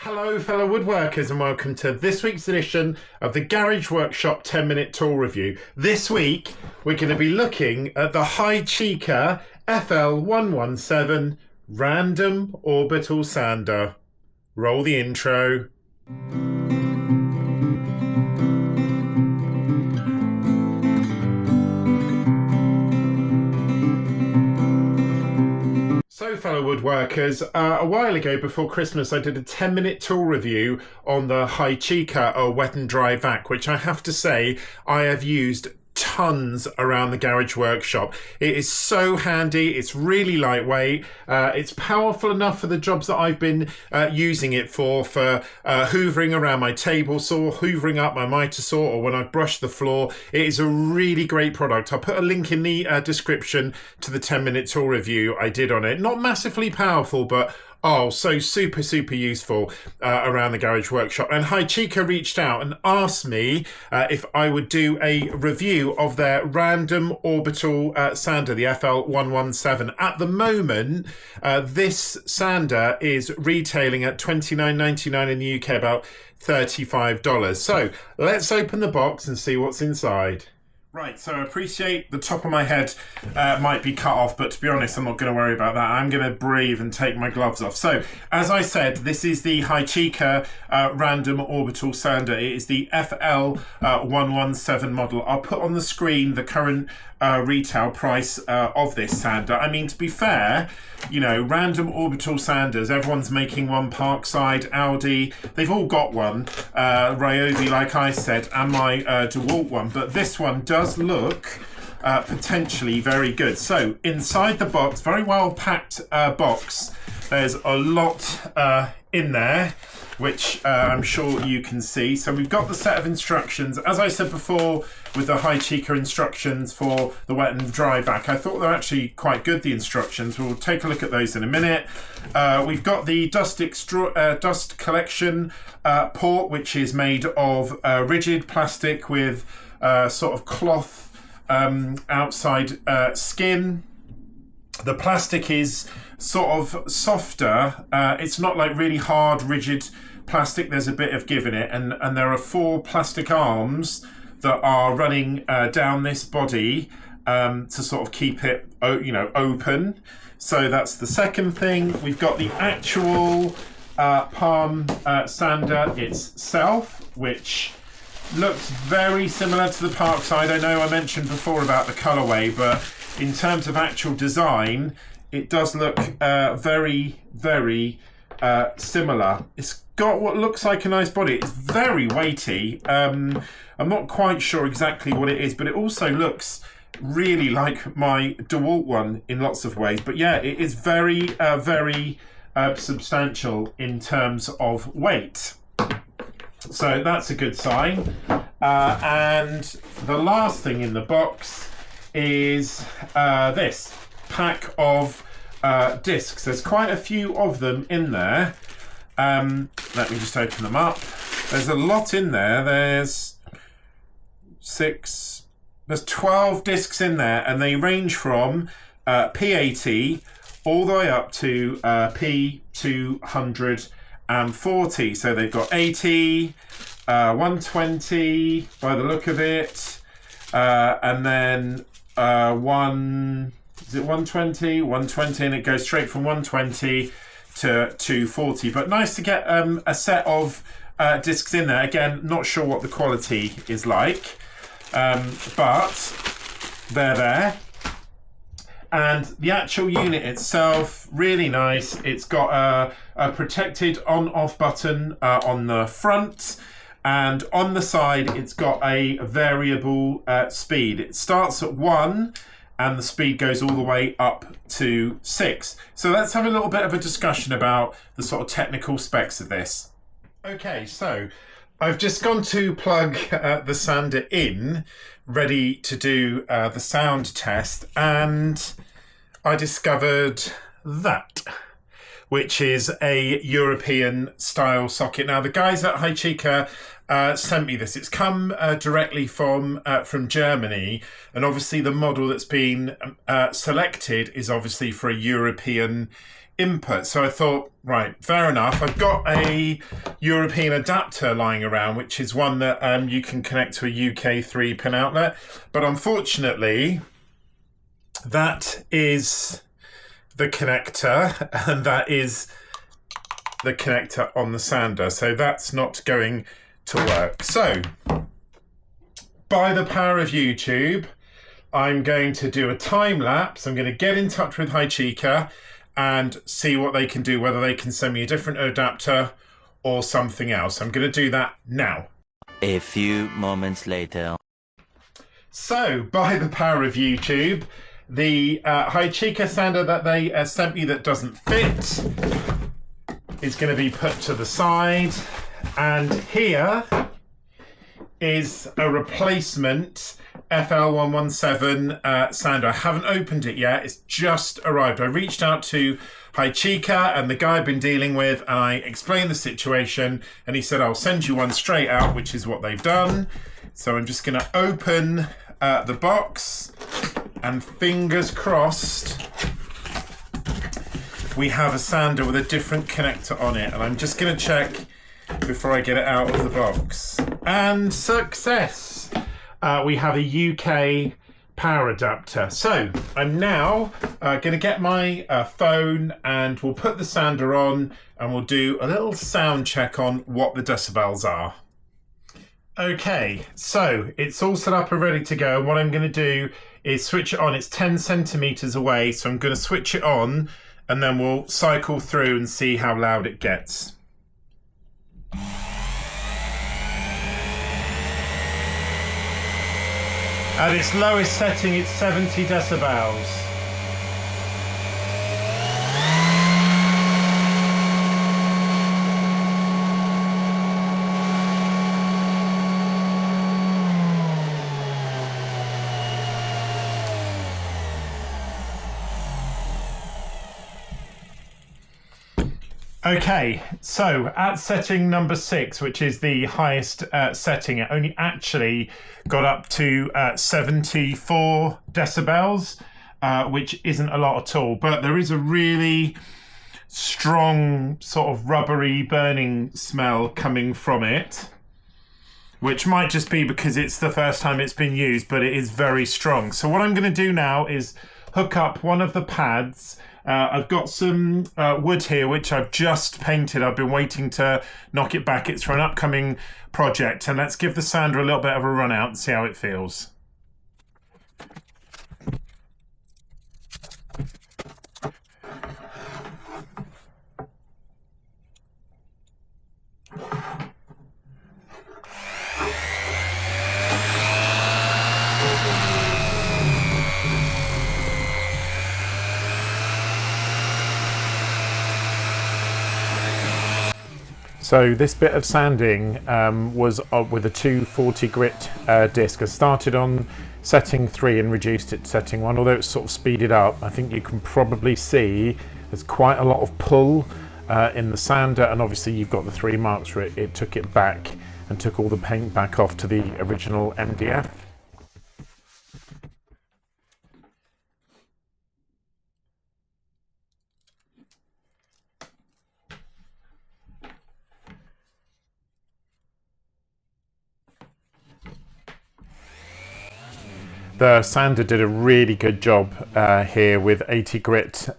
Hello fellow woodworkers and welcome to this week's edition of the Garage Workshop 10-minute tool review. This week we're going to be looking at the Hychika FL117 random orbital sander. Roll the intro. So fellow woodworkers, a while ago before Christmas I did a 10-minute tool review on the Hychika or wet and dry vac, which I have to say I have used tons around the garage workshop. It is so handy, it's really lightweight, it's powerful enough for the jobs that I've been using it for hoovering around my table saw, hoovering up my miter saw, or when I brush the floor. It is a really great product. I'll put a link in the description to the 10-minute tool review I did on it. Not massively powerful, but oh, so super useful around the garage workshop. And Hychika reached out and asked me if I would do a review of their random orbital sander, the FL117. At the moment, this sander is retailing at $29.99 in the UK, about $35. So let's open the box and see what's inside. Right, so I appreciate the top of my head might be cut off, but to be honest, I'm not going to worry about that. I'm going to breathe and take my gloves off. So, as I said, this is the Hychika Random Orbital Sander. It is the FL117 model. I'll put on the screen the current retail price of this sander. I mean, to be fair, you know, random orbital sanders, everyone's making one. Parkside, Audi, they've all got one. Ryobi, like I said, and my DeWalt one, but this one does look potentially very good. So inside the box, very well packed box, there's a lot in there, which I'm sure you can see. So we've got the set of instructions. As I said before, with the Hychika instructions for the wet and dry vac, I thought they're actually quite good, the instructions. We'll take a look at those in a minute. We've got the dust collection port, which is made of rigid plastic with sort of cloth outside skin. The plastic is sort of softer. It's not like really hard, rigid plastic. There's a bit of give in it, and there are 4 plastic arms that are running down this body to sort of keep it, you know, open. So that's the second thing. We've got the actual palm sander itself, which looks very similar to the Parkside. I know I mentioned before about the colorway, but in terms of actual design, it does look very similar. It's got what looks like a nice body. It's very weighty. I'm not quite sure exactly what it is, but it also looks really like my DeWalt one in lots of ways. But yeah, it is very substantial in terms of weight. So that's a good sign. And the last thing in the box is this pack of discs. There's quite a few of them in there. Let me just open them up. There's a lot in there. There's 12 discs in there, and they range from P80 all the way up to P240. So they've got 80, 120 by the look of it, and then 120, and it goes straight from 120 to 240. But nice to get a set of discs in there. Again, not sure what the quality is like, but they're there. And the actual unit itself, really nice. It's got a protected on-off button on the front, and on the side it's got a variable speed. It starts at 1 and the speed goes all the way up to 6. So let's have a little bit of a discussion about the sort of technical specs of this. Okay, so I've just gone to plug the sander in, ready to do the sound test, and I discovered that, which is a European style socket. Now the guys at Hychika sent me this. It's come directly from Germany, and obviously the model that's been selected is obviously for a European input. So I thought, right, fair enough. I've got a European adapter lying around, which is one that you can connect to a UK 3-pin outlet. But unfortunately, that is the connector, and that is the connector on the sander. So that's not going to work. So by the power of YouTube, I'm going to do a time lapse. I'm going to get in touch with Hychika and see what they can do, whether they can send me a different adapter or something else. I'm going to do that now. A few moments later. So, by the power of YouTube, the Hychika Sander that they sent me that doesn't fit is going to be put to the side. And here is a replacement FL117 sander. I haven't opened it yet. It's just arrived. I reached out to Hychika and the guy I've been dealing with, and I explained the situation, and he said, I'll send you one straight out, which is what they've done. So I'm just going to open the box, and fingers crossed we have a sander with a different connector on it. And I'm just going to check before I get it out of the box. And success! We have a UK power adapter. So I'm now going to get my phone, and we'll put the sander on and we'll do a little sound check on what the decibels are. Okay, so it's all set up and ready to go. What I'm going to do is switch it on. It's 10 centimeters away, so I'm going to switch it on and then we'll cycle through and see how loud it gets. At its lowest setting, it's 70 decibels. Okay, so at setting number 6, which is the highest setting, it only actually got up to 74 decibels, which isn't a lot at all. But there is a really strong sort of rubbery burning smell coming from it, which might just be because it's the first time it's been used, but it is very strong. So what I'm going to do now is hook up one of the pads. I've got some wood here, which I've just painted. I've been waiting to knock it back. It's for an upcoming project. And let's give the sander a little bit of a run out and see how it feels. So this bit of sanding was with a 240 grit disc. I started on setting 3 and reduced it to setting 1, although it's sort of speeded up. I think you can probably see there's quite a lot of pull in the sander, and obviously you've got the 3 marks where it took it back and took all the paint back off to the original MDF. The sander did a really good job here with 80 grit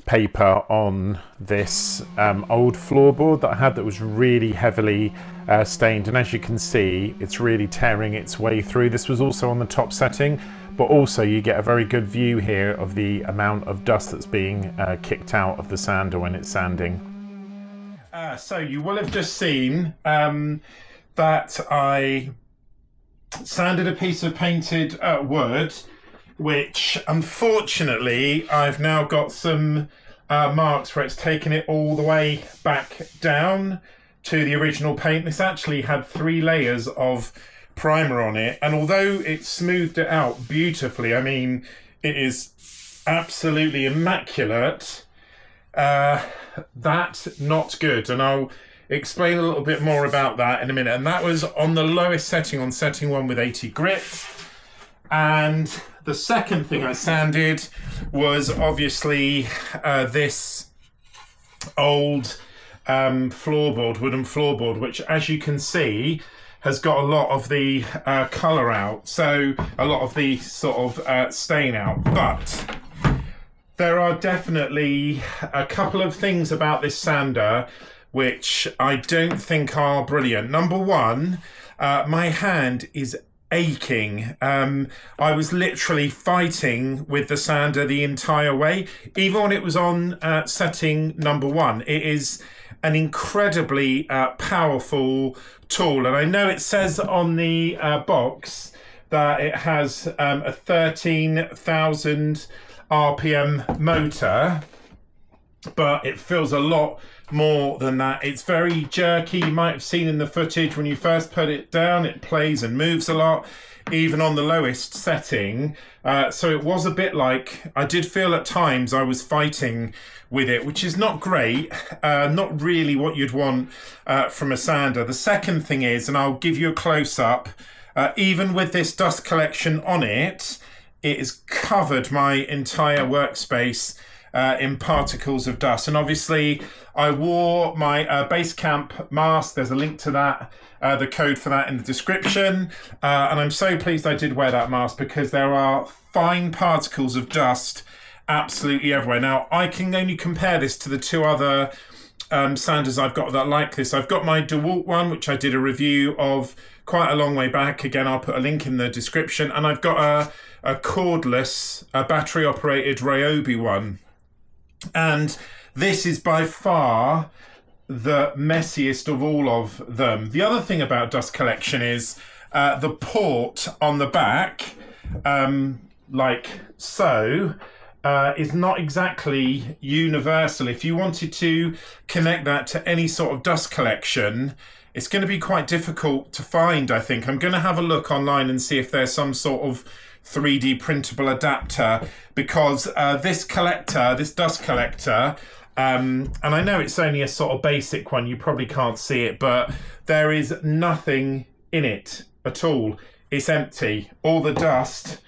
paper on this old floorboard that I had that was really heavily stained, and as you can see it's really tearing its way through. This was also on the top setting, but also you get a very good view here of the amount of dust that's being kicked out of the sander when it's sanding. So you will have just seen that I sanded a piece of painted wood, which unfortunately I've now got some marks where it's taken it all the way back down to the original paint. This actually had 3 layers of primer on it, and although it smoothed it out beautifully, I mean it is absolutely immaculate, that's not good, and I'll explain a little bit more about that in a minute. And that was on the lowest setting, on setting 1 with 80 grit. And the second thing I sanded was obviously this old floorboard, wooden floorboard, which, as you can see, has got a lot of the colour out, so a lot of the sort of stain out. But there are definitely a couple of things about this sander which I don't think are brilliant. Number one, my hand is aching. I was literally fighting with the sander the entire way, even when it was on setting number one. It is an incredibly powerful tool, and I know it says on the box that it has a 13,000 RPM motor, but it feels a lot more than that. It's very jerky. You might have seen in the footage when you first put it down, it plays and moves a lot, even on the lowest setting. So it was a bit like, I did feel at times I was fighting with it, which is not great, not really what you'd want from a sander. The second thing is, and I'll give you a close-up, even with this dust collection on it, it has covered my entire workspace in particles of dust. And obviously I wore my base camp mask. There's a link to that, the code for that in the description. And I'm so pleased I did wear that mask, because there are fine particles of dust absolutely everywhere. Now, I can only compare this to the two other sanders I've got that are like this. I've got my DeWalt one, which I did a review of quite a long way back. Again, I'll put a link in the description. And I've got a cordless, battery operated Ryobi one. And this is by far the messiest of all of them. The other thing about dust collection is the port on the back, like so, is not exactly universal. If you wanted to connect that to any sort of dust collection, it's going to be quite difficult to find, I think. I'm going to have a look online and see if there's some sort of 3D printable adapter, because this dust collector, and I know it's only a sort of basic one, you probably can't see it, but there is nothing in it at all. It's empty. All the dust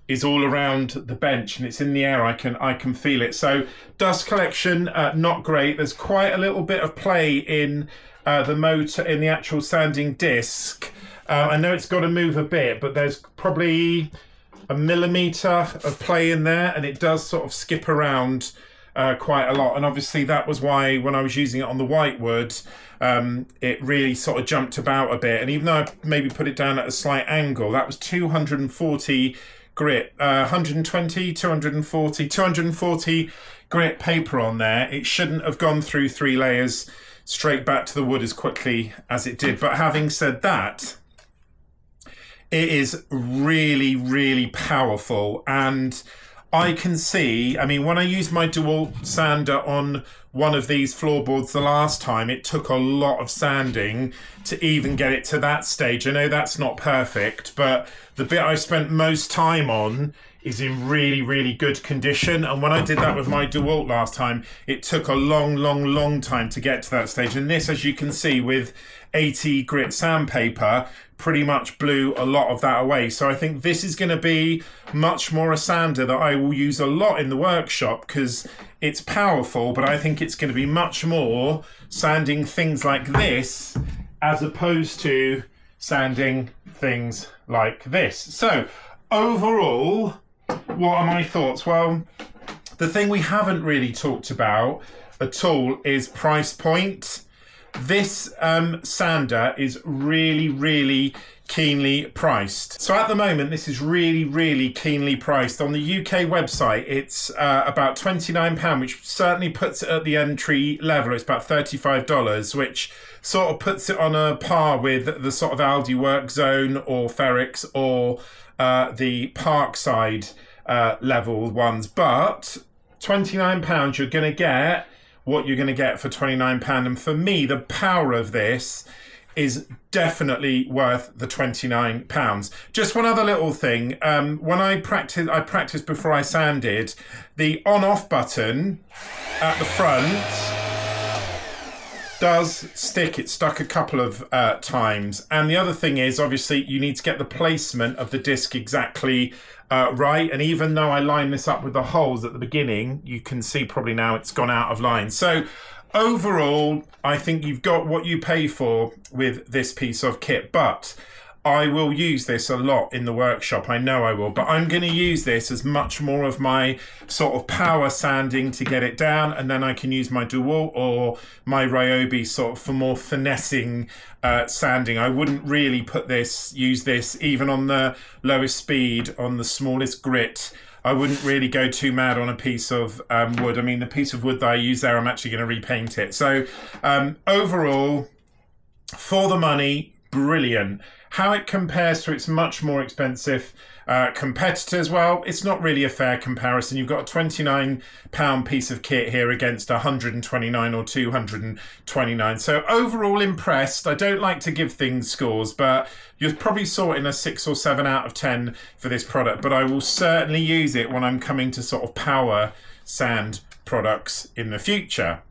is all around the bench, and it's in the air. I can feel it. So dust collection, not great. There's quite a little bit of play in the motor, in the actual sanding disc. I know it's got to move a bit, but there's probably a millimetre of play in there, and it does sort of skip around quite a lot. And obviously that was why when I was using it on the whitewood, it really sort of jumped about a bit. And even though I maybe put it down at a slight angle, that was 240 grit, 120, 240, 240 grit paper on there. It shouldn't have gone through 3 layers straight back to the wood as quickly as it did. But having said that, it is really, really powerful. And I can see, I mean, when I used my DeWalt sander on one of these floorboards the last time, it took a lot of sanding to even get it to that stage. I know that's not perfect, but the bit I spent most time on is in really, really good condition. And when I did that with my DeWalt last time, it took a long time to get to that stage. And this, as you can see, with 80 grit sandpaper, pretty much blew a lot of that away. So I think this is going to be much more a sander that I will use a lot in the workshop, because it's powerful, but I think it's going to be much more sanding things like this as opposed to sanding things like this. So overall, what are my thoughts? Well, the thing we haven't really talked about at all is price point. This sander is really keenly priced. So at the moment, this is really keenly priced. On the UK website, it's about £29, which certainly puts it at the entry level. It's about $35, which sort of puts it on a par with the sort of Aldi Work Zone or Ferrix or the Parkside level ones. But £29, you're going to get what you're going to get for £29. And for me, the power of this is definitely worth the £29. Just one other little thing. When I practiced before I sanded, the on-off button at the front does stick. It's stuck a couple of times. And the other thing is, obviously, you need to get the placement of the disc exactly right. And even though I line this up with the holes at the beginning, you can see probably now it's gone out of line. So overall, I think you've got what you pay for with this piece of kit, but I will use this a lot in the workshop. I know I will, but I'm going to use this as much more of my sort of power sanding to get it down, and then I can use my DeWalt or my Ryobi sort of for more finessing sanding. I wouldn't really use this even on the lowest speed, on the smallest grit. I wouldn't really go too mad on a piece of wood. I mean, the piece of wood that I use there, I'm actually going to repaint it. So overall, for the money, brilliant. How it compares to its much more expensive competitors, well, it's not really a fair comparison. You've got a £29 piece of kit here against 129 or 229. So overall impressed. I don't like to give things scores, but you're probably sorting a 6 or 7 out of 10 for this product. But I will certainly use it when I'm coming to sort of power sand products in the future.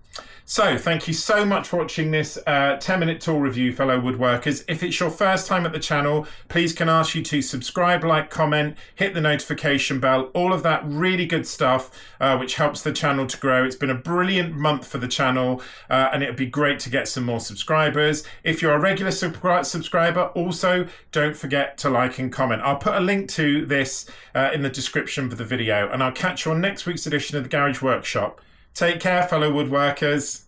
So thank you so much for watching this 10-minute tool review, fellow woodworkers. If it's your first time at the channel, please can I ask you to subscribe, like, comment, hit the notification bell, all of that really good stuff, which helps the channel to grow. It's been a brilliant month for the channel, and it'd be great to get some more subscribers. If you're a regular subscriber, also don't forget to like and comment. I'll put a link to this in the description for the video, and I'll catch you on next week's edition of the Garage Workshop. Take care, fellow woodworkers.